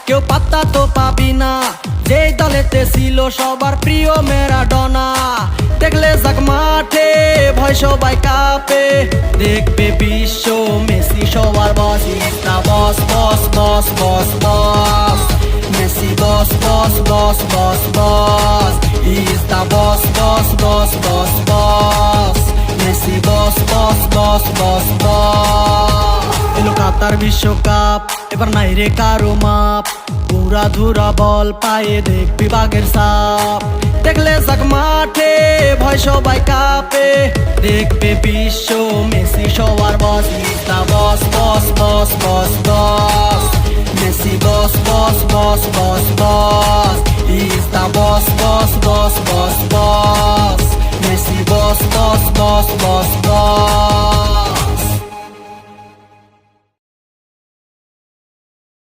কেউ পাত্তা তো পাবি না, যেই দলেতে ছিল সবার প্রিয় ম্যারাডোনা। দেখলে যাক মাঠে ভয় সবাই কাঁপে, দেখবে বিশ্ব মেসি সবার boss. Is the boss boss boss boss boss, Messi boss boss boss boss boss. Is the boss boss boss boss boss, Messi boss boss boss boss boss. এলো কাতার বিশ্বকাপ, এবার নাই রে কারো মাপ, পুরা ধুরা বল পায়ে দেখবি বাঘের সাপ। দেখলে যাক মাঠে ভয় সবাই কাঁপে, দেখবে বিশ্ব মেসি সবার boss. Is the boss boss boss boss boss, Messi boss boss boss boss boss. Is the boss boss boss boss boss, Messi boss boss boss boss boss.